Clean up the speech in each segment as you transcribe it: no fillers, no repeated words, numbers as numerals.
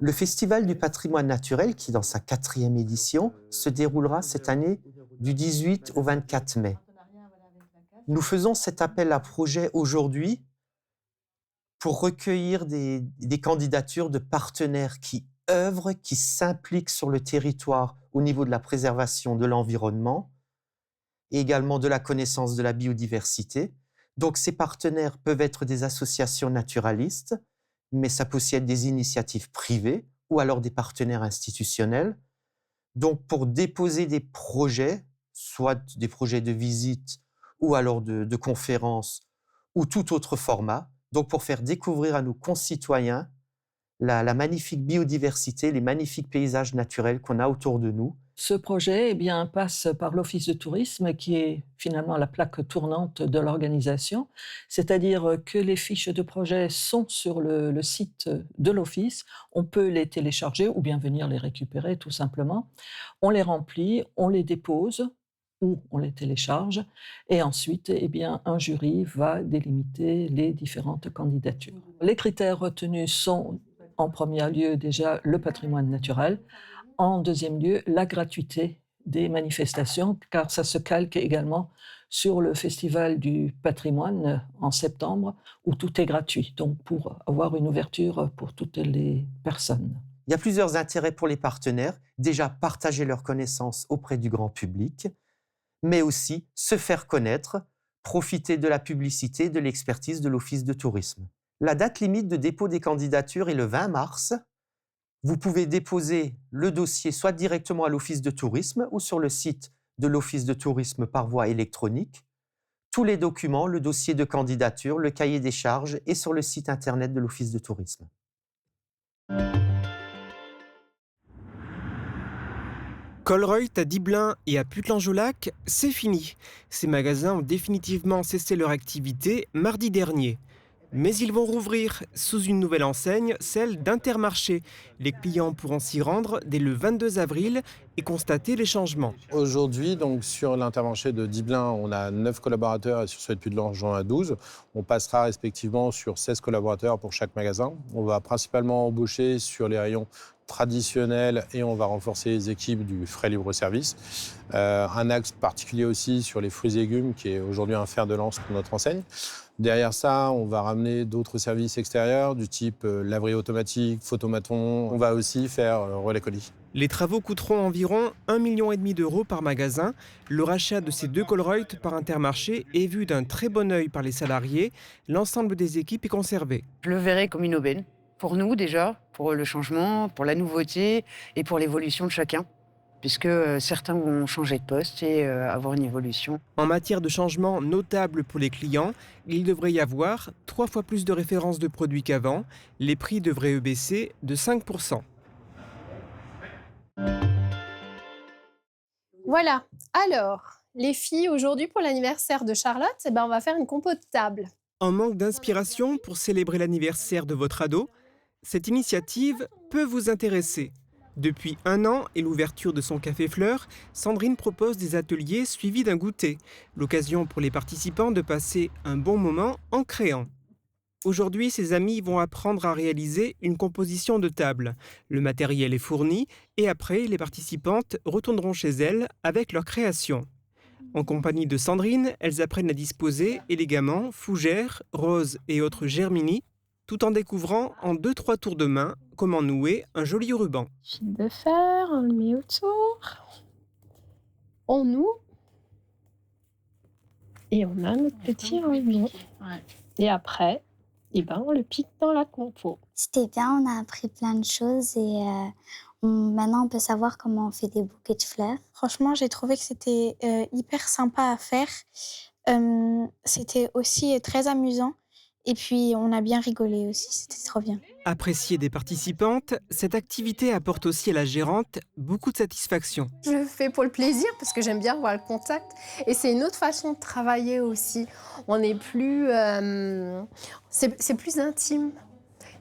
Le Festival du patrimoine naturel, qui est dans sa 4e édition, se déroulera cette année du 18 au 24 mai. Nous faisons cet appel à projet aujourd'hui pour recueillir des candidatures de partenaires qui œuvrent, qui s'impliquent sur le territoire au niveau de la préservation de l'environnement et également de la connaissance de la biodiversité. Donc ces partenaires peuvent être des associations naturalistes, mais ça peut aussi être des initiatives privées ou alors des partenaires institutionnels. Donc pour déposer des projets, soit des projets de visite ou alors de conférences ou tout autre format, donc pour faire découvrir à nos concitoyens la magnifique biodiversité, les magnifiques paysages naturels qu'on a autour de nous. Ce projet passe par l'Office de tourisme, qui est finalement la plaque tournante de l'organisation. C'est-à-dire que les fiches de projet sont sur le site de l'Office. On peut les télécharger ou bien venir les récupérer tout simplement. On les remplit, on les dépose ou on les télécharge. Et ensuite, un jury va délimiter les différentes candidatures. Les critères retenus sont, en premier lieu, déjà le patrimoine naturel. En deuxième lieu, la gratuité des manifestations, car ça se calque également sur le Festival du patrimoine en septembre, où tout est gratuit, donc pour avoir une ouverture pour toutes les personnes. Il y a plusieurs intérêts pour les partenaires. Déjà, partager leurs connaissances auprès du grand public, mais aussi se faire connaître, profiter de la publicité, de l'expertise de l'Office de tourisme. La date limite de dépôt des candidatures est le 20 mars. Vous pouvez déposer le dossier soit directement à l'Office de tourisme ou sur le site de l'Office de tourisme par voie électronique. Tous les documents, le dossier de candidature, le cahier des charges est sur le site internet de l'Office de tourisme. Colruyt à Dibelin et à Putelange-au-Lac, c'est fini. Ces magasins ont définitivement cessé leur activité mardi dernier. Mais ils vont rouvrir sous une nouvelle enseigne, celle d'Intermarché. Les clients pourront s'y rendre dès le 22 avril et constater les changements. Aujourd'hui, donc, sur l'Intermarché de Dibelin, on a 9 collaborateurs et sur celui de Putelange, on en a 12. On passera respectivement sur 16 collaborateurs pour chaque magasin. On va principalement embaucher sur les rayons traditionnels et on va renforcer les équipes du frais libre-service. Un axe particulier aussi sur les fruits et légumes qui est aujourd'hui un fer de lance pour notre enseigne. Derrière ça, on va ramener d'autres services extérieurs du type laverie automatique, photomaton. On va aussi faire relais colis. Les travaux coûteront environ 1,5 million d'euros par magasin. Le rachat de ces 2 Colruyt par Intermarché est vu d'un très bon œil par les salariés. L'ensemble des équipes est conservé. Je le verrai comme une aubaine. Pour nous déjà, pour le changement, pour la nouveauté et pour l'évolution de chacun. Puisque certains vont changer de poste et avoir une évolution. En matière de changement notable pour les clients, il devrait y avoir 3 fois plus de références de produits qu'avant. Les prix devraient eux baisser de 5%. Voilà. Alors, les filles, aujourd'hui, pour l'anniversaire de Charlotte, on va faire une compo de table. En manque d'inspiration pour célébrer l'anniversaire de votre ado, cette initiative peut vous intéresser. Depuis 1 an et l'ouverture de son Café Fleurs, Sandrine propose des ateliers suivis d'un goûter. L'occasion pour les participants de passer un bon moment en créant. Aujourd'hui, ses amis vont apprendre à réaliser une composition de table. Le matériel est fourni et après, les participantes retourneront chez elles avec leur création. En compagnie de Sandrine, elles apprennent à disposer élégamment fougères, roses et autres germini, tout en découvrant en 2-3 tours de main comment nouer un joli ruban. Fil de fer, on le met autour. On noue. Et on a notre petit ruban. Ouais. Et après, on le pique dans la compo. C'était bien, on a appris plein de choses et maintenant on peut savoir comment on fait des bouquets de fleurs. Franchement, j'ai trouvé que c'était hyper sympa à faire. C'était aussi très amusant. Et puis, on a bien rigolé aussi, c'était trop bien. Appréciée des participantes, cette activité apporte aussi à la gérante beaucoup de satisfaction. Je le fais pour le plaisir, parce que j'aime bien voir le contact. Et c'est une autre façon de travailler aussi. On est plus... c'est plus intime.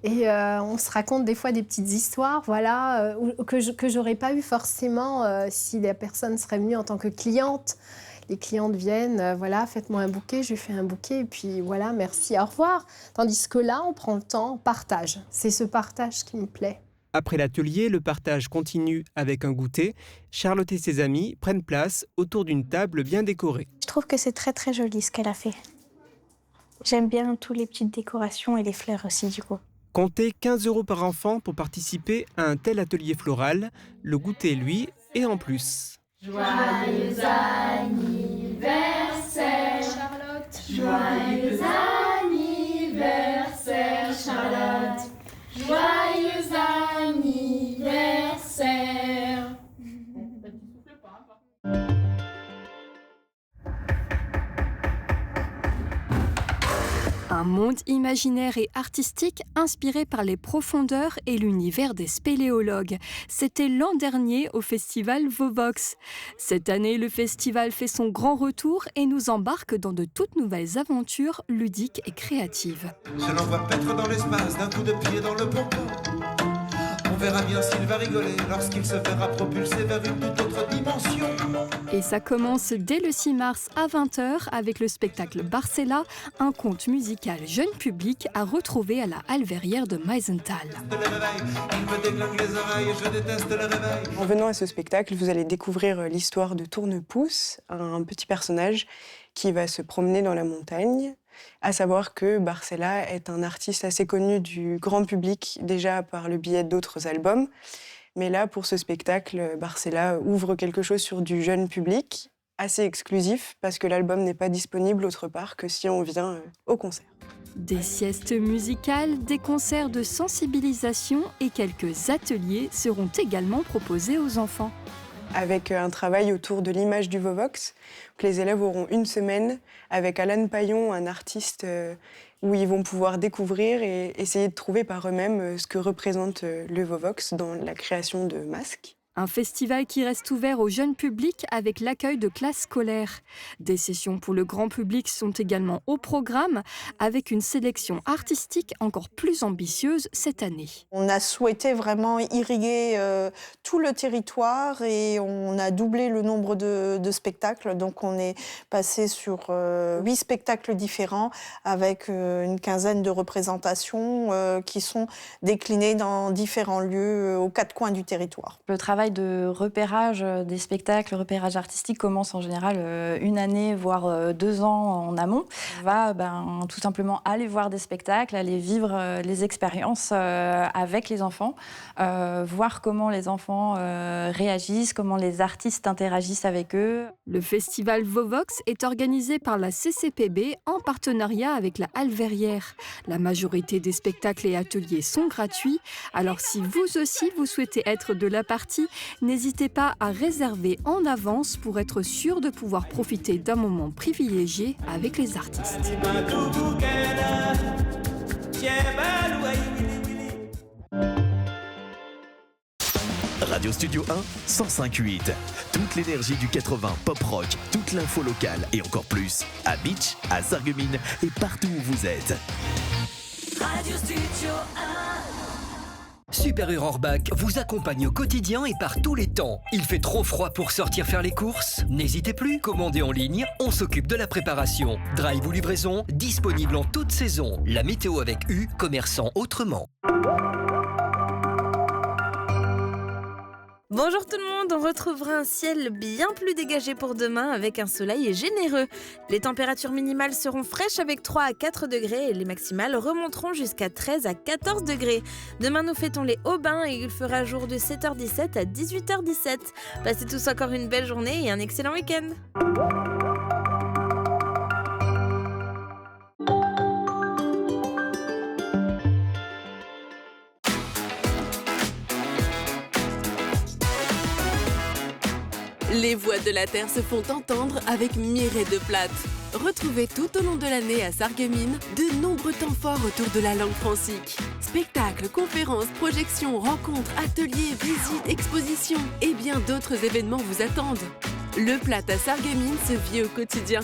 Et on se raconte des fois des petites histoires, voilà, que j'aurais pas eu forcément si la personne serait venue en tant que cliente. Les clientes viennent, voilà, faites-moi un bouquet, je lui fais un bouquet, et puis voilà, merci, au revoir. Tandis que là, on prend le temps, on partage. C'est ce partage qui me plaît. Après l'atelier, le partage continue avec un goûter. Charlotte et ses amis prennent place autour d'une table bien décorée. Je trouve que c'est très très joli ce qu'elle a fait. J'aime bien toutes les petites décorations et les fleurs aussi du coup. Comptez 15 € par enfant pour participer à un tel atelier floral. Le goûter, lui, est en plus. Joyeux anniversaire, Charlotte. Joyeux anniversaire, Charlotte. Joyeux anniversaire. Un monde imaginaire et artistique inspiré par les profondeurs et l'univers des spéléologues. C'était l'an dernier au festival Vovox. Cette année, le festival fait son grand retour et nous embarque dans de toutes nouvelles aventures ludiques et créatives. Je l'envoie paître dans l'espace d'un coup de pied dans le pompon. On verra bien s'il va rigoler lorsqu'il se verra propulsé vers une toute autre dimension. Et ça commence dès le 6 mars à 20h avec le spectacle Barcella, un conte musical jeune public à retrouver à la Halle Verrière de Meisenthal. En venant à ce spectacle, vous allez découvrir l'histoire de Tourne-Pouce, un petit personnage qui va se promener dans la montagne. À savoir que Barcella est un artiste assez connu du grand public, déjà par le biais d'autres albums. Mais là, pour ce spectacle, Barcella ouvre quelque chose sur du jeune public, assez exclusif, parce que l'album n'est pas disponible autre part que si on vient au concert. Des siestes musicales, des concerts de sensibilisation et quelques ateliers seront également proposés aux enfants. Avec un travail autour de l'image du Vovox, que les élèves auront une semaine avec Alan Paillon, un artiste où ils vont pouvoir découvrir et essayer de trouver par eux-mêmes ce que représente le Vovox dans la création de masques. Un festival qui reste ouvert au jeune public avec l'accueil de classes scolaires. Des sessions pour le grand public sont également au programme avec une sélection artistique encore plus ambitieuse cette année. On a souhaité vraiment irriguer tout le territoire et on a doublé le nombre de spectacles. Donc on est passé sur 8 spectacles différents avec une quinzaine de représentations qui sont déclinées dans différents lieux aux 4 coins du territoire. Le travail de repérage des spectacles, repérage artistique commence en général une année, voire 2 ans en amont. On va tout simplement aller voir des spectacles, aller vivre les expériences avec les enfants, voir comment les enfants réagissent, comment les artistes interagissent avec eux. Le festival Vovox est organisé par la CCPB en partenariat avec la Halle Verrière. La majorité des spectacles et ateliers sont gratuits, alors si vous aussi vous souhaitez être de la partie, n'hésitez pas à réserver en avance pour être sûr de pouvoir profiter d'un moment privilégié avec les artistes. Radio Studio 1, 105.8. Toute l'énergie du 80 pop rock, toute l'info locale et encore plus à Beach, à Sarreguemines et partout où vous êtes. Radio Studio 1. Super Orbach vous accompagne au quotidien et par tous les temps. Il fait trop froid pour sortir faire les courses? N'hésitez plus, commandez en ligne, on s'occupe de la préparation. Drive ou livraison, disponible en toute saison. La météo avec U, commerçant autrement. Bonjour tout le monde, on retrouvera un ciel bien plus dégagé pour demain avec un soleil généreux. Les températures minimales seront fraîches avec 3 à 4 degrés et les maximales remonteront jusqu'à 13 à 14 degrés. Demain nous fêtons les Aubins et il fera jour de 7h17 à 18h17. Passez tous encore une belle journée et un excellent week-end. Les voix de la Terre se font entendre avec Mireille de Plate. Retrouvez tout au long de l'année à Sarreguemines de nombreux temps forts autour de la langue francique. Spectacles, conférences, projections, rencontres, ateliers, visites, expositions et bien d'autres événements vous attendent. Le Plate à Sarreguemines se vit au quotidien.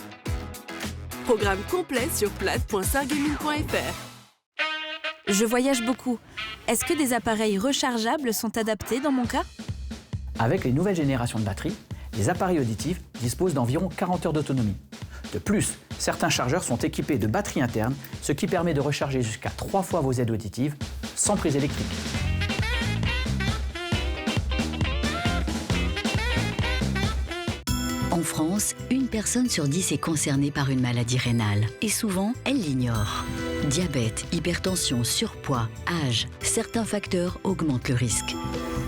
Programme complet sur plate.sarreguemines.fr. Je voyage beaucoup. Est-ce que des appareils rechargeables sont adaptés dans mon cas ? Avec les nouvelles générations de batteries, les appareils auditifs disposent d'environ 40 heures d'autonomie. De plus, certains chargeurs sont équipés de batteries internes, ce qui permet de recharger jusqu'à 3 fois vos aides auditives sans prise électrique. En France, une personne sur 10 est concernée par une maladie rénale et souvent, elle l'ignore. Diabète, hypertension, surpoids, âge, certains facteurs augmentent le risque.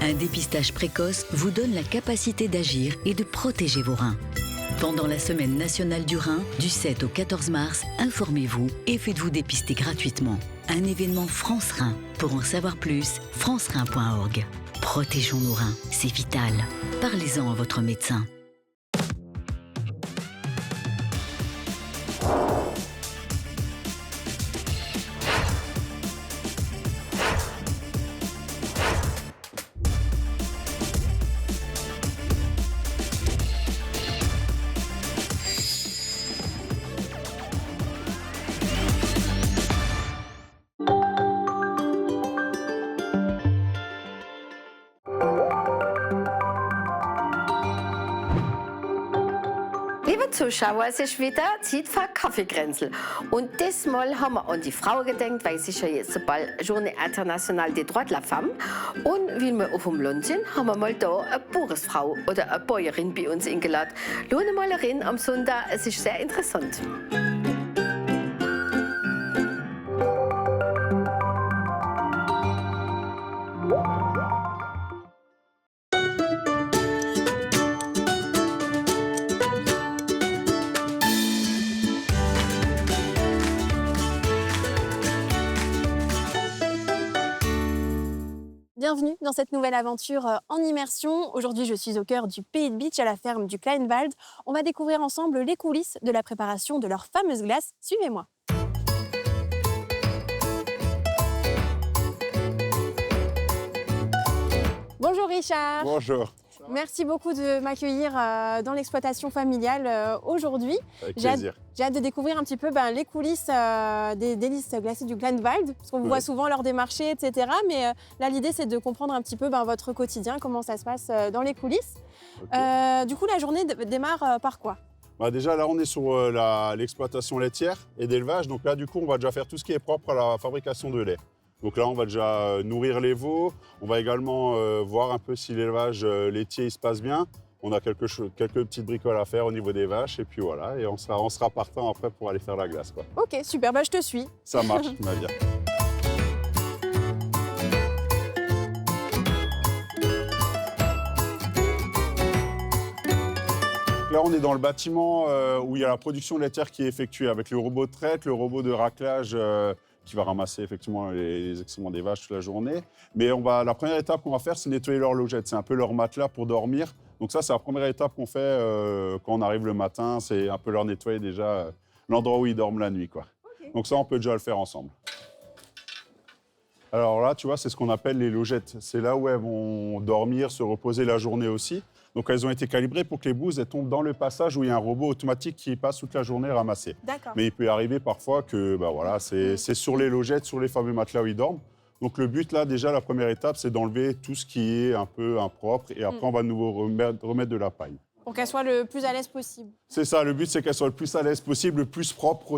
Un dépistage précoce vous donne la capacité d'agir et de protéger vos reins. Pendant la Semaine nationale du Rhin, du 7 au 14 mars, informez-vous et faites-vous dépister gratuitement. Un événement France Rhin. Pour en savoir plus, francerein.org. Protégeons nos reins, c'est vital. Parlez-en à votre médecin. Liebe Zuschauer, es ist wieder Zeit für Kaffeekränzel. Und diesmal haben wir an die Frauen gedacht, weil es ist ja jetzt bald Journée Internationale des Droits de la Femme. Und weil wir auf dem Land sind, haben wir mal da eine Bauersfrau oder eine Bäuerin bei uns eingeladen. Schauen wir mal rein am Sonntag, es ist sehr interessant. Bienvenue dans cette nouvelle aventure en immersion. Aujourd'hui, je suis au cœur du Pays de Bitche, à la ferme du Kleinwald. On va découvrir ensemble les coulisses de la préparation de leur fameuse glace. Suivez-moi. Bonjour Richard. Bonjour. Merci beaucoup de m'accueillir dans l'exploitation familiale aujourd'hui. Avec plaisir. J'ai hâte de découvrir un petit peu les coulisses des délices glacées du Kleinwald, parce qu'on vous voit souvent lors des marchés, etc. Mais là, l'idée, c'est de comprendre un petit peu votre quotidien, comment ça se passe dans les coulisses. Okay. Du coup, la journée démarre par quoi? Déjà, là, on est sur l'exploitation laitière et d'élevage. Donc là, du coup, on va déjà faire tout ce qui est propre à la fabrication de lait. Donc là, on va déjà nourrir les veaux. On va également voir un peu si l'élevage laitier se passe bien. On a quelques petites bricoles à faire au niveau des vaches. Et puis voilà, et on sera partant après pour aller faire la glace, quoi. Ok, super, je te suis. Ça marche, bien. Là, on est dans le bâtiment où il y a la production laitière qui est effectuée avec le robot de traite, le robot de raclage qui va ramasser effectivement les excréments des vaches toute la journée. Mais la première étape qu'on va faire, c'est nettoyer leur logette. C'est un peu leur matelas pour dormir. Donc ça, c'est la première étape qu'on fait quand on arrive le matin. C'est un peu leur nettoyer déjà l'endroit où ils dorment la nuit, quoi. Okay. Donc ça, on peut déjà le faire ensemble. Alors là, tu vois, c'est ce qu'on appelle les logettes. C'est là où elles vont dormir, se reposer la journée aussi. Donc elles ont été calibrées pour que les bouses tombent dans le passage où il y a un robot automatique qui passe toute la journée ramasser. Mais il peut arriver parfois que c'est sur les logettes, sur les fameux matelas où ils dorment. Donc le but là, déjà, la première étape, c'est d'enlever tout ce qui est un peu impropre et après on va de nouveau remettre de la paille. Pour qu'elle soit le plus à l'aise possible. C'est ça, le but c'est qu'elle soit le plus à l'aise possible, le plus propre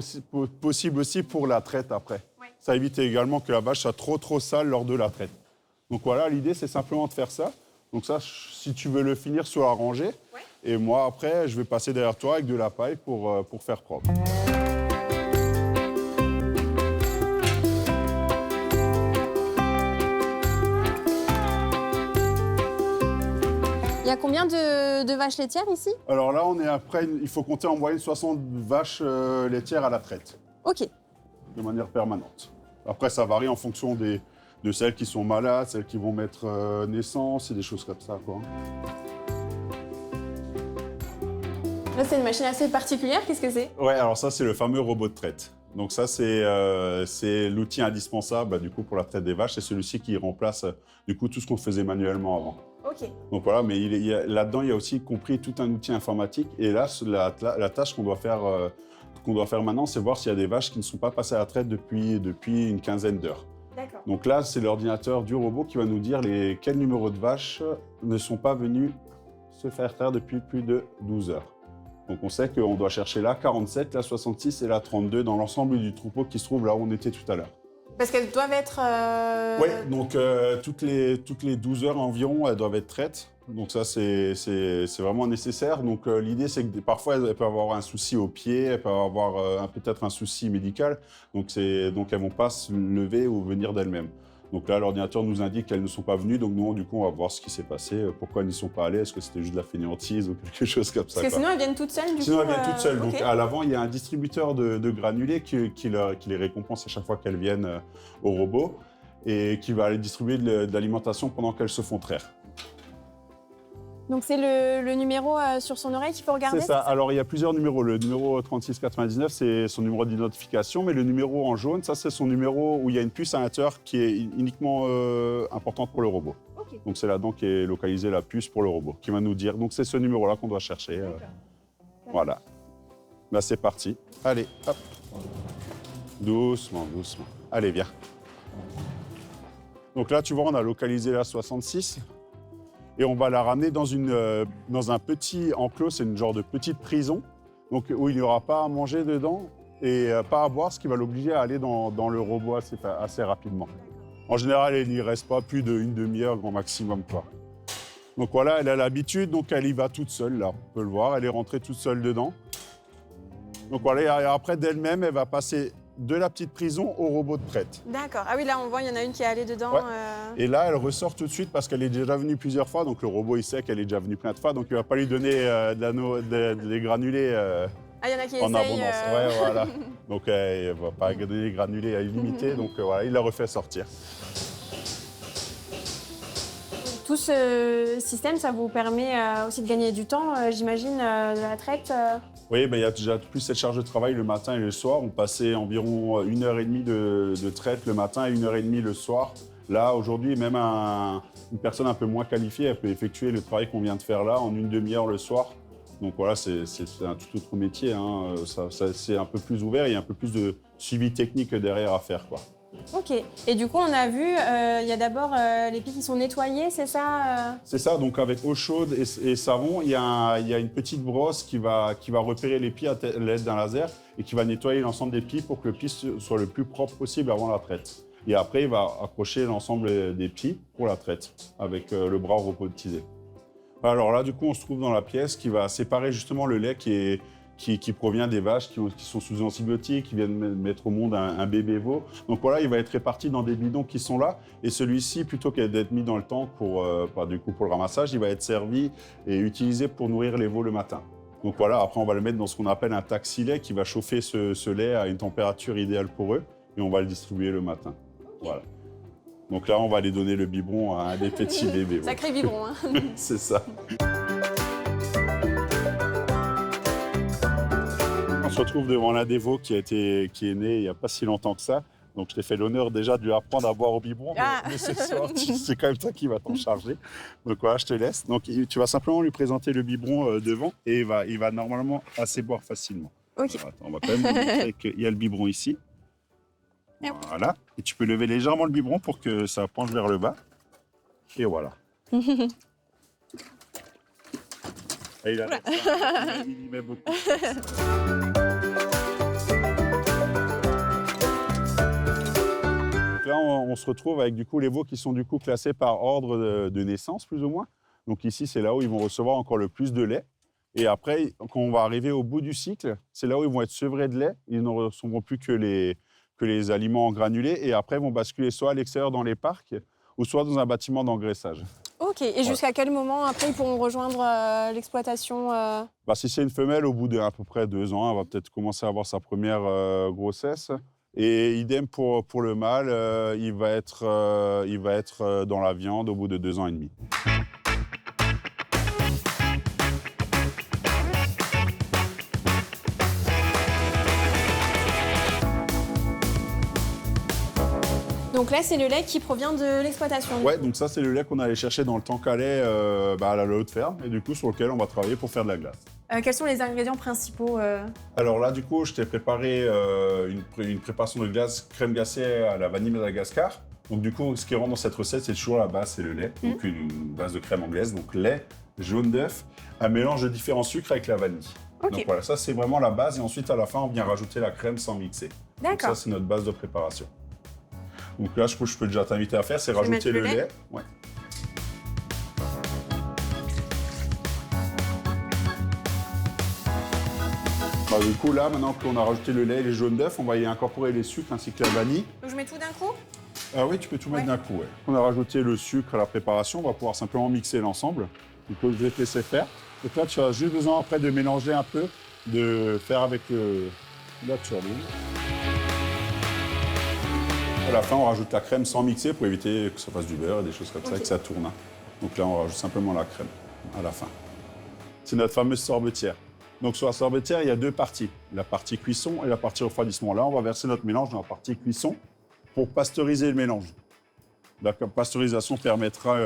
possible aussi pour la traite après. Ouais. Ça évite également que la vache soit trop sale lors de la traite. Donc voilà, l'idée c'est simplement de faire ça. Donc ça, si tu veux le finir, soit arrangé. Ouais. Et moi, après, je vais passer derrière toi avec de la paille pour faire propre. Il y a combien de vaches laitières ici? Alors là, on est après, il faut compter en moyenne 60 vaches laitières à la traite. Ok. De manière permanente. Après, ça varie en fonction de celles qui sont malades, celles qui vont mettre naissance et des choses comme ça, quoi. Là, c'est une machine assez particulière. Qu'est-ce que c'est? Ouais, alors ça, c'est le fameux robot de traite. Donc ça, c'est l'outil indispensable du coup, pour la traite des vaches. C'est celui-ci qui remplace du coup, tout ce qu'on faisait manuellement avant. Ok. Donc voilà, mais là-dedans, il y a aussi compris tout un outil informatique. Et là, la tâche qu'on doit faire maintenant, c'est voir s'il y a des vaches qui ne sont pas passées à la traite depuis une quinzaine d'heures. Donc là, c'est l'ordinateur du robot qui va nous dire quels numéros de vaches ne sont pas venus se faire traire depuis plus de 12 heures. Donc on sait qu'on doit chercher la 47, la 66 et la 32 dans l'ensemble du troupeau qui se trouve là où on était tout à l'heure. Parce qu'elles doivent être... Oui, donc toutes les 12 heures environ, elles doivent être traites. Donc ça, c'est vraiment nécessaire. Donc l'idée, c'est que parfois, elles peuvent avoir un souci au pied, elles peuvent avoir peut-être un souci médical. Donc elles ne vont pas se lever ou venir d'elles-mêmes. Donc là, l'ordinateur nous indique qu'elles ne sont pas venues. Donc nous, du coup, on va voir ce qui s'est passé, pourquoi elles n'y sont pas allées. Est-ce que c'était juste de la fainéantise ou quelque chose comme ça? Parce que sinon, elles viennent toutes seules, Sinon, elles viennent toutes seules. Donc à l'avant, il y a un distributeur de granulés qui les récompense à chaque fois qu'elles viennent au robot et qui va aller distribuer de l'alimentation pendant qu'elles se font traire. Donc c'est le numéro sur son oreille qu'il faut regarder? C'est ça. Alors il y a plusieurs numéros. Le numéro 3699, c'est son numéro d'identification, mais le numéro en jaune, ça c'est son numéro où il y a une puce à l'intérieur qui est uniquement importante pour le robot. Okay. Donc c'est là-dedans qu'est localisée la puce pour le robot, qui va nous dire. Donc c'est ce numéro-là qu'on doit chercher. Voilà. Là c'est parti. Allez, hop. Doucement, doucement. Allez, viens. Donc là, tu vois, on a localisé la 66. Et on va la ramener dans un petit enclos, c'est une genre de petite prison, donc où il n'y aura pas à manger dedans et pas à boire, ce qui va l'obliger à aller dans le robot assez rapidement. En général, il n'y reste pas plus d'une demi-heure grand maximum, quoi. Donc voilà, elle a l'habitude, donc elle y va toute seule, là, on peut le voir, elle est rentrée toute seule dedans. Donc voilà, et après d'elle-même, elle va passer de la petite prison au robot de traite. D'accord. Ah oui, là, on voit, il y en a une qui est allée dedans. Ouais. Et là, elle ressort tout de suite parce qu'elle est déjà venue plusieurs fois. Donc, le robot, il sait qu'elle est déjà venue plein de fois. Donc, il ne va pas lui donner des granulés il y en a qui en essayent, abondance. Ouais, voilà. Donc, il ne va pas donner des granulés à illimité. Donc, voilà, il la refait sortir. Tout ce système, ça vous permet aussi de gagner du temps, j'imagine, de la traite Oui, il y a déjà plus cette charge de travail le matin et le soir. On passait environ 1h30 de traite le matin et 1h30 le soir. Là, aujourd'hui, même une personne un peu moins qualifiée, elle peut effectuer le travail qu'on vient de faire là en une demi-heure le soir. Donc voilà, c'est un tout autre métier. Hein. C'est un peu plus ouvert et il y a un peu plus de suivi technique derrière à faire, quoi. Ok. Et du coup, on a vu, il y a d'abord les pieds qui sont nettoyés, c'est ça C'est ça. Donc avec eau chaude et savon, il y a une petite brosse qui va repérer les pieds à l'aide d'un laser et qui va nettoyer l'ensemble des pieds pour que le pied soit le plus propre possible avant la traite. Et après, il va accrocher l'ensemble des pieds pour la traite avec le bras robotisé. Alors là, du coup, on se trouve dans la pièce qui va séparer justement le lait qui provient des vaches qui sont sous antibiotiques, qui viennent mettre au monde un bébé veau. Donc voilà, il va être réparti dans des bidons qui sont là. Et celui-ci, plutôt que d'être mis dans le tank pour le ramassage, il va être servi et utilisé pour nourrir les veaux le matin. Donc voilà, après on va le mettre dans ce qu'on appelle un taxi-lait qui va chauffer ce lait à une température idéale pour eux. Et on va le distribuer le matin. Voilà. Donc là, on va aller donner le biberon à un des petits bébés. Sacré biberon, hein. C'est ça. On se retrouve devant l'un des veaux qui est né il n'y a pas si longtemps que ça. Donc je t'ai fait l'honneur déjà de lui apprendre à boire au biberon, mais ce soir, c'est quand même toi qui vas t'en charger. Donc voilà, je te laisse. Donc tu vas simplement lui présenter le biberon devant et il va normalement assez boire facilement. Ok. Alors, attends, on va quand même vous montrer qu'il y a le biberon ici. Voilà. Et tu peux lever légèrement le biberon pour que ça penche vers le bas. Et voilà. Et il y met beaucoup. Donc là, on se retrouve avec du coup les veaux qui sont du coup classés par ordre de naissance, plus ou moins. Donc ici, c'est là où ils vont recevoir encore le plus de lait. Et après, quand on va arriver au bout du cycle, c'est là où ils vont être sevrés de lait. Ils ne recevront plus que les aliments en granulés. Et après, ils vont basculer soit à l'extérieur dans les parcs ou soit dans un bâtiment d'engraissage. Ok. Et jusqu'à quel moment, après, ils pourront rejoindre l'exploitation Si c'est une femelle, au bout d'à peu près 2 ans, elle va peut-être commencer à avoir sa première grossesse. Et idem pour le mâle, il va être dans la viande au bout de 2 ans et demi. Donc là, c'est le lait qui provient de l'exploitation. Ouais, donc ça, c'est le lait qu'on allait chercher dans le tank à lait à la haute ferme, et du coup, sur lequel on va travailler pour faire de la glace. Quels sont les ingrédients principaux Alors là, du coup, je t'ai préparé une préparation de glace crème glacée à la vanille Madagascar. Donc du coup, ce qui rentre dans cette recette, c'est toujours la base, c'est le lait. Donc une base de crème anglaise, donc lait, jaune d'œuf, un mélange de différents sucres avec la vanille. Okay. Donc voilà, ça c'est vraiment la base. Et ensuite, à la fin, on vient rajouter la crème sans mixer. D'accord. Donc ça, c'est notre base de préparation. Donc là, je peux déjà t'inviter à faire, c'est Je vais rajouter mettre le le lait. lait. Ouais. Du coup, là, maintenant qu'on a rajouté le lait et les jaunes d'œufs, on va y incorporer les sucres ainsi que la vanille. Donc je mets tout d'un coup? Ah oui, tu peux tout mettre d'un coup. Ouais. On a rajouté le sucre à la préparation, on va pouvoir simplement mixer l'ensemble. Du coup, je vais te laisser faire. Et toi, tu as juste besoin après de mélanger un peu, de faire avec la turbine. À la fin, on rajoute la crème sans mixer pour éviter que ça fasse du beurre et des choses comme ça et que ça tourne. Donc là, on rajoute simplement la crème à la fin. C'est notre fameuse sorbetière. Donc sur la sorbetière, il y a deux parties, la partie cuisson et la partie refroidissement. Là, on va verser notre mélange dans la partie cuisson pour pasteuriser le mélange. La pasteurisation permettra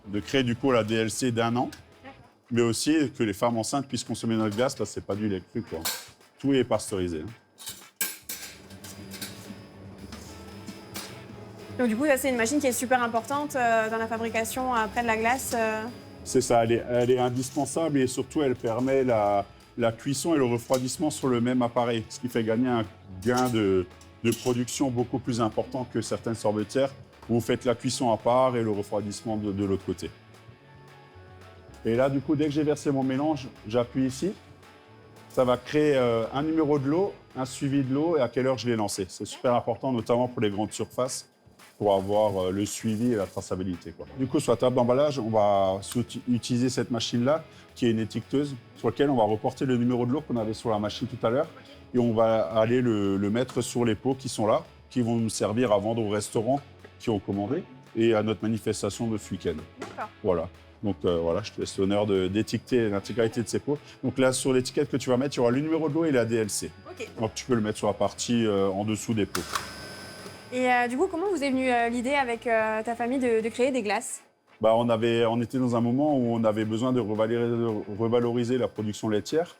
de créer du coup la DLC d'1 an, mais aussi que les femmes enceintes puissent consommer notre glace. Là, c'est pas du lait cru, quoi. Tout est pasteurisé. Donc du coup, ça c'est une machine qui est super importante dans la fabrication après de la glace. C'est ça, elle est indispensable et surtout, elle permet la cuisson et le refroidissement sur le même appareil, ce qui fait gagner un gain de production beaucoup plus important que certaines sorbetières où vous faites la cuisson à part et le refroidissement de l'autre côté. Et là, du coup, dès que j'ai versé mon mélange, j'appuie ici. Ça va créer un numéro de l'eau, un suivi de l'eau et à quelle heure je l'ai lancé. C'est super important, notamment pour les grandes surfaces, pour avoir le suivi et la traçabilité, quoi. Du coup, sur la table d'emballage, on va utiliser cette machine-là, qui est une étiqueteuse, sur laquelle on va reporter le numéro de l'eau qu'on avait sur la machine tout à l'heure. Et on va aller le mettre sur les pots qui sont là, qui vont nous servir à vendre aux restaurants qui ont commandé et à notre manifestation de ce week-end. D'accord. Voilà. Donc voilà, je te laisse l'honneur d'étiqueter l'intégralité de ces pots. Donc là, sur l'étiquette que tu vas mettre, il y aura le numéro de l'eau et la DLC. Ok. Donc tu peux le mettre sur la partie en dessous des pots. Et du coup, comment vous est venue l'idée avec ta famille de créer des glaces? On était dans un moment où on avait besoin de revaloriser la production laitière.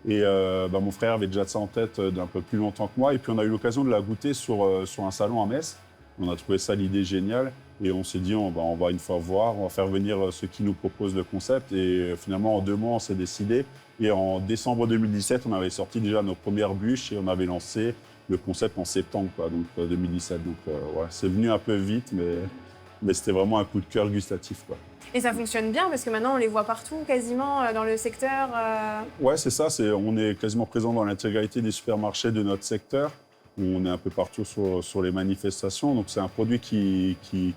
Et mon frère avait déjà ça en tête d'un peu plus longtemps que moi. Et puis on a eu l'occasion de la goûter sur un salon à Metz. On a trouvé ça l'idée géniale. Et on s'est dit, on va une fois voir, on va faire venir ceux qui nous proposent le concept. Et finalement, en 2 mois, on s'est décidé. Et en décembre 2017, on avait sorti déjà nos premières bûches et on avait lancé le concept en septembre, quoi, donc 2017. Donc ouais, c'est venu un peu vite, mais c'était vraiment un coup de cœur gustatif, quoi. Et ça fonctionne bien parce que maintenant on les voit partout, quasiment dans le secteur. Ouais, c'est ça. On est quasiment présent dans l'intégralité des supermarchés de notre secteur. On est un peu partout sur les manifestations. Donc c'est un produit qui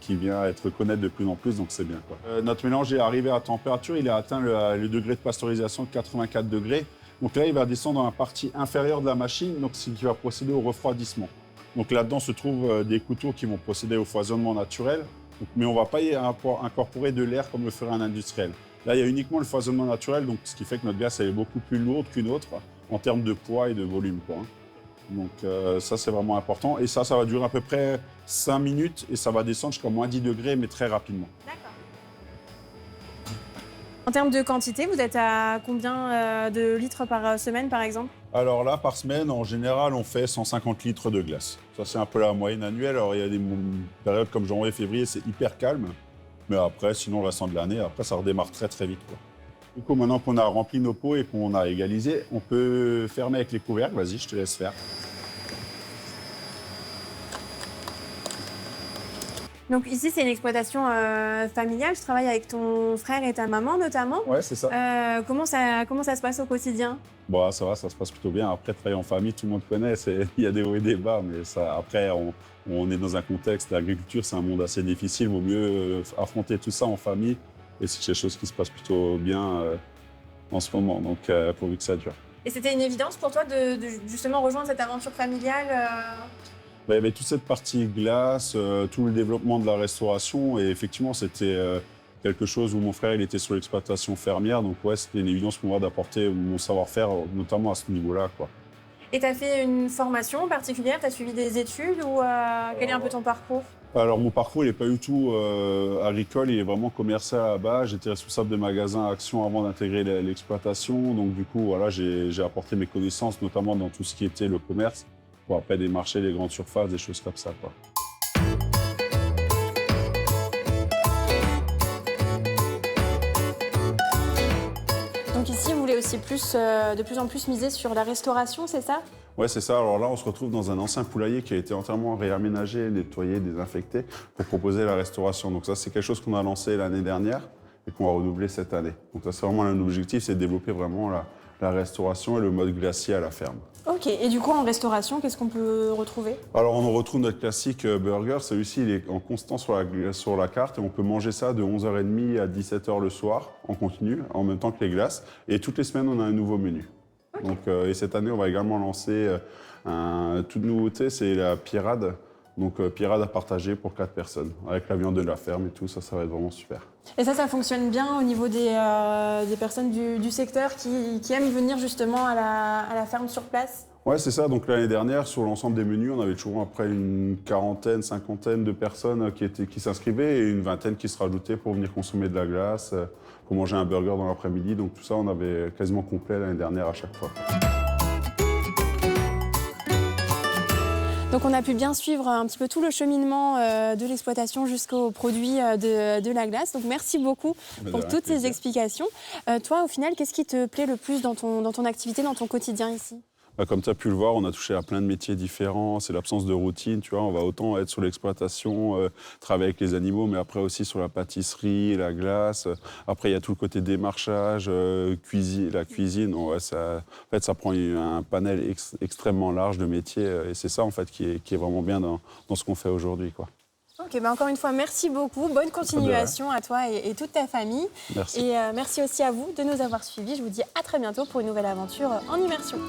vient être reconnu de plus en plus, donc c'est bien, quoi. Notre mélange est arrivé à température. Il a atteint le degré de pasteurisation de 84 degrés. Donc là, il va descendre dans la partie inférieure de la machine, donc ce qui va procéder au refroidissement. Donc là-dedans se trouvent des couteaux qui vont procéder au foisonnement naturel, mais on ne va pas y incorporer de l'air comme le ferait un industriel. Là, il y a uniquement le foisonnement naturel, donc ce qui fait que notre glace elle est beaucoup plus lourde qu'une autre en termes de poids et de volume, quoi. Donc ça, c'est vraiment important. Et ça va durer à peu près 5 minutes et ça va descendre jusqu'à moins 10 degrés, mais très rapidement. D'accord. En termes de quantité, vous êtes à combien de litres par semaine, par exemple? Alors là, par semaine, en général, on fait 150 litres de glace. Ça, c'est un peu la moyenne annuelle. Alors, il y a des périodes comme janvier, février, c'est hyper calme. Mais après, sinon, le restant de l'année, après, ça redémarre très, très vite, quoi. Du coup, maintenant qu'on a rempli nos pots et qu'on a égalisé, on peut fermer avec les couvercles. Vas-y, je te laisse faire. Donc ici, c'est une exploitation familiale. Tu travailles avec ton frère et ta maman, notamment. Ouais, c'est ça. Comment ça se passe au quotidien? Bon, ça va, ça se passe plutôt bien. Après, travailler en famille, tout le monde connaît. Il y a des hauts et des bas, mais ça, après, on est dans un contexte, l'agriculture, c'est un monde assez difficile. Il vaut mieux affronter tout ça en famille. Et c'est quelque chose qui se passe plutôt bien en ce moment, donc pourvu que ça dure. Et c'était une évidence pour toi de justement rejoindre cette aventure familiale Il y avait toute cette partie glace, tout le développement de la restauration. Et effectivement, c'était quelque chose où mon frère il était sur l'exploitation fermière. Donc ouais, c'était une évidence pour moi d'apporter mon savoir-faire, notamment à ce niveau-là, quoi. Et tu as fait une formation particulière? Tu as suivi des études ou quel est un peu ton parcours? Alors, mon parcours, il n'est pas du tout agricole, il est vraiment commercial à la base. J'étais responsable de magasin Action avant d'intégrer l'exploitation. Donc, du coup, voilà, j'ai apporté mes connaissances, notamment dans tout ce qui était le commerce, pour après des marchés, des grandes surfaces, des choses comme ça, quoi. Donc ici, vous voulez aussi aussi de plus en plus miser sur la restauration, c'est ça? Ouais, c'est ça. Alors là, on se retrouve dans un ancien poulailler qui a été entièrement réaménagé, nettoyé, désinfecté pour proposer la restauration. Donc ça, c'est quelque chose qu'on a lancé l'année dernière et qu'on va redoubler cette année. Donc ça, c'est vraiment un objectif, c'est de développer vraiment la restauration et le mode glacier à la ferme. Ok, et du coup, en restauration, qu'est-ce qu'on peut retrouver? Alors, on retrouve notre classique burger. Celui-ci, il est en constant sur la carte et on peut manger ça de 11h30 à 17h le soir, en continu, en même temps que les glaces. Et toutes les semaines, on a un nouveau menu. Okay. Donc, et cette année, on va également lancer toute nouveauté, c'est la pirade. Donc, pirade à partager pour 4 personnes, avec la viande de la ferme et tout, ça va être vraiment super. Et ça fonctionne bien au niveau des personnes du secteur qui aiment venir justement à la ferme sur place? Ouais, c'est ça. Donc l'année dernière, sur l'ensemble des menus, on avait toujours après une quarantaine, cinquantaine de personnes qui s'inscrivaient et une vingtaine qui se rajoutaient pour venir consommer de la glace, pour manger un burger dans l'après-midi. Donc tout ça, on avait quasiment complet l'année dernière à chaque fois. Donc on a pu bien suivre un petit peu tout le cheminement de l'exploitation jusqu'au produit de la glace. Donc merci beaucoup pour toutes ces explications. Toi, au final, qu'est-ce qui te plaît le plus dans ton activité, dans ton quotidien ici? Comme tu as pu le voir, on a touché à plein de métiers différents. C'est l'absence de routine, tu vois. On va autant être sur l'exploitation, travailler avec les animaux, mais après aussi sur la pâtisserie, la glace. Après, il y a tout le côté démarchage, la cuisine. Ouais, en fait, ça prend un panel extrêmement large de métiers. Et c'est ça, en fait, qui est vraiment bien dans ce qu'on fait aujourd'hui, quoi. Ok, encore une fois, merci beaucoup. Bonne continuation à toi et toute ta famille. Merci. Et merci aussi à vous de nous avoir suivis. Je vous dis à très bientôt pour une nouvelle aventure en immersion.